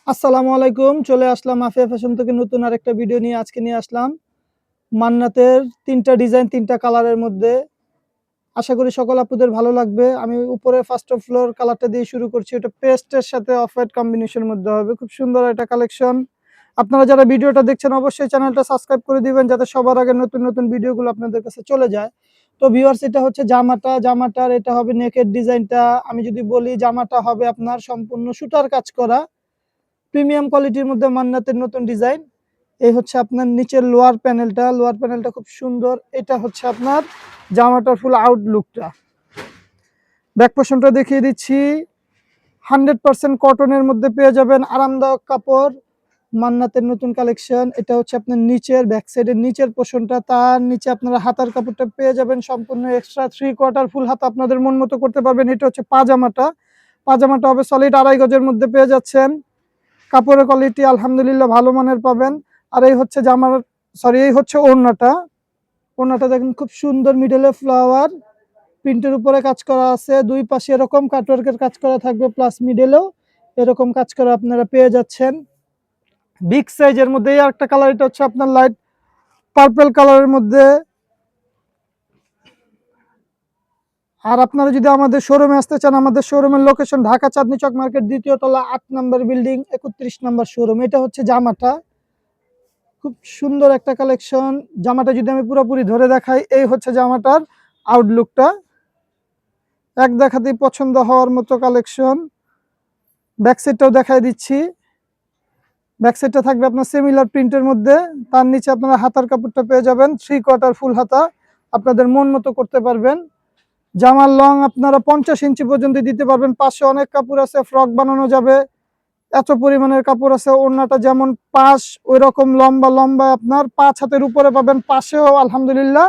আসসালামু আলাইকুম। চলে আসলাম আফিয়া ফ্যাশন থেকে নতুন আরেকটা ভিডিও নিয়ে। আজকে নিয়ে আসলাম মান্নাতের ৩টা ডিজাইন ৩টা কালারের মধ্যে। আশা করি সকল আপুদের ভালো লাগবে। আমি উপরে ফার্স্ট ফ্লোর কালারটা দিয়ে শুরু করছি। এটা পেস্টের সাথে অফ হোয়াইট কম্বিনেশনের মধ্যে হবে। খুব সুন্দর একটা কালেকশন। আপনারা যারা ভিডিওটা দেখছেন অবশ্যই চ্যানেলটা সাবস্ক্রাইব করে দিবেন যাতে সবার আগে নতুন নতুন ভিডিওগুলো আপনাদের কাছে চলে যায়। তো ভিউয়ার্স, এটা হচ্ছে জামাটার এটা হবে নেকের ডিজাইনটা। আমি যদি বলি জামাটা হবে আপনার সম্পূর্ণ সুতার কাজ করা প্রিমিয়াম কোয়ালিটির মধ্যে মান্নাতের নতুন ডিজাইন। এই হচ্ছে আপনার নিচের লোয়ার প্যানেলটা খুব সুন্দর। এটা হচ্ছে আপনার জামাটার ফুল আউটলুকটা। ব্যাক পোর্শনটা দেখিয়ে দিচ্ছি। 100% কটনের মধ্যে পেয়ে যাবেন আরামদায়ক কাপড়। মান্নাতের নতুন কালেকশন। এটা হচ্ছে আপনার নিচের ব্যাক সাইডের নিচের পোর্শনটা। তার নিচে আপনারা হাতার কাপড়টা পেয়ে যাবেন সম্পূর্ণ এক্সট্রা 3/4 ফুল হাতা আপনাদের মন মতো করতে পারবেন। এটা হচ্ছে পাজামাটা হবে সলিড 2.5 গজের মধ্যে পেয়ে যাচ্ছেন। কাপড়ের কোয়ালিটি আলহামদুলিল্লাহ ভালো মানের পাবেন। আর এই হচ্ছে এই হচ্ছে ওড়নাটা দেখেন খুব সুন্দর মিডলে ফ্লাওয়ার প্রিন্টের উপরে কাজ করা আছে। দুই পাশে এরকম কাটওয়ার্কের কাজ করা থাকবে, প্লাস মিডলেও এরকম কাজ করা আপনারা পেয়ে যাচ্ছেন। বিগ সাইজের মধ্যে আর একটা কালার, এটা হচ্ছে আপনার লাইট পার্পল কালারের মধ্যে। আর আপনারা যদি আমাদের শোরুমে আসতে চান, আমাদের শোরুমের লোকেশন ঢাকা চাঁদনী চক মার্কেট 2য় তলা 8 নম্বর বিল্ডিং 31 নম্বর শোরুম। এটা হচ্ছে জামাটা, খুব সুন্দর একটা কালেকশন। জামাটা যদি আমি পুরোপুরি ধরে দেখাই, এই হচ্ছে জামাটার আউটলুকটা। এক দেখাতেই পছন্দ হওয়ার মতো কালেকশন। ব্যাক সাইডটাও দেখাই দিচ্ছি। ব্যাক সাইডটা থাকবে আপনার সিমিলার প্রিন্টের মধ্যে। তার নিচে আপনারা হাতার কাপড়টা পেয়ে যাবেন 3/4 ফুল হাতা, আপনাদের মন মতো করতে পারবেন। জামার লং আপনারা 50 ইঞ্চি পর্যন্ত দিতে পারবেন। পাশে অনেক কাপড় আছে, ফ্রক বানানো যাবে, এত পরিমাণের কাপড় আছে। ওড়নাটা যেমন পাশ ওই রকম লম্বা আপনার 5 হাতের উপরে পাবেন। পাশেও আলহামদুলিল্লাহ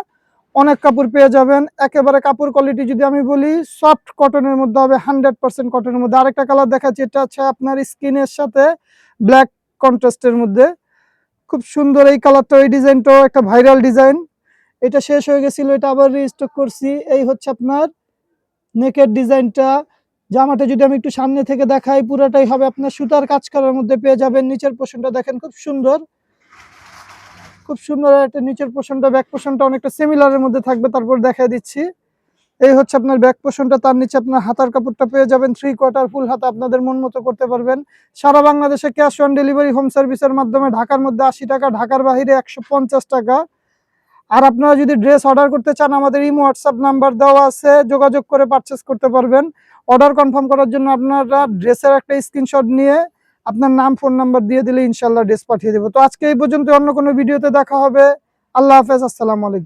অনেক কাপড় পেয়ে যাবেন। একেবারে কাপড় কোয়ালিটি যদি আমি বলি সফট কটনের মধ্যে হবে, 100% কটনের মধ্যে। আরেকটা কালার দেখাচ্ছি, এটা হচ্ছে আপনার স্কিনের সাথে ব্ল্যাক কন্ট্রাস্টের মধ্যে। খুব সুন্দর এই কালারটা, এই ডিজাইনটাও একটা ভাইরাল ডিজাইন। এটা শেষ হয়ে গেছিল, এটা আবার রিস্টক করছি। এই হচ্ছে আপনার নেকের ডিজাইনটা। জামাটা যদি আমি একটু সামনে থেকে দেখাই, পুরোটাই হবে আপনার সুতার কাজ করার মধ্যে পেয়ে যাবেন। নিচের পোর্শনটা দেখেন খুব সুন্দর একটা নিচের পোর্শনটা। ব্যাক পোর্শনটা অনেকটা সিমিলারের মধ্যে থাকবে, তারপর দেখাই দিচ্ছি। এই হচ্ছে আপনার ব্যাক পোর্শনটা। তার নিচে আপনার হাতার কাপড়টা পেয়ে যাবেন 3/4 ফুল হাতা, আপনাদের মন মতো করতে পারবেন। সারা বাংলাদেশে ক্যাশ অন ডেলিভারি হোম সার্ভিসের মাধ্যমে। ঢাকার মধ্যে 80 টাকা, ঢাকার বাইরে 150 টাকা। আর আপনারা যদি ড্রেস অর্ডার করতে চান, আমাদের ইমো হোয়াটসঅ্যাপ নাম্বার দেওয়া আছে, যোগাযোগ করে পারচেস করতে পারবেন। অর্ডার কনফার্ম করার জন্য আপনারা ড্রেসের একটা স্ক্রিনশট নিয়ে আপনার নাম ফোন নাম্বার দিয়ে দিলে ইনশাল্লাহ ড্রেস পাঠিয়ে দেবো। তো আজকে এই পর্যন্ত, অন্য কোনো ভিডিওতে দেখা হবে। আল্লাহ হাফেজ, আসসালামু আলাইকুম।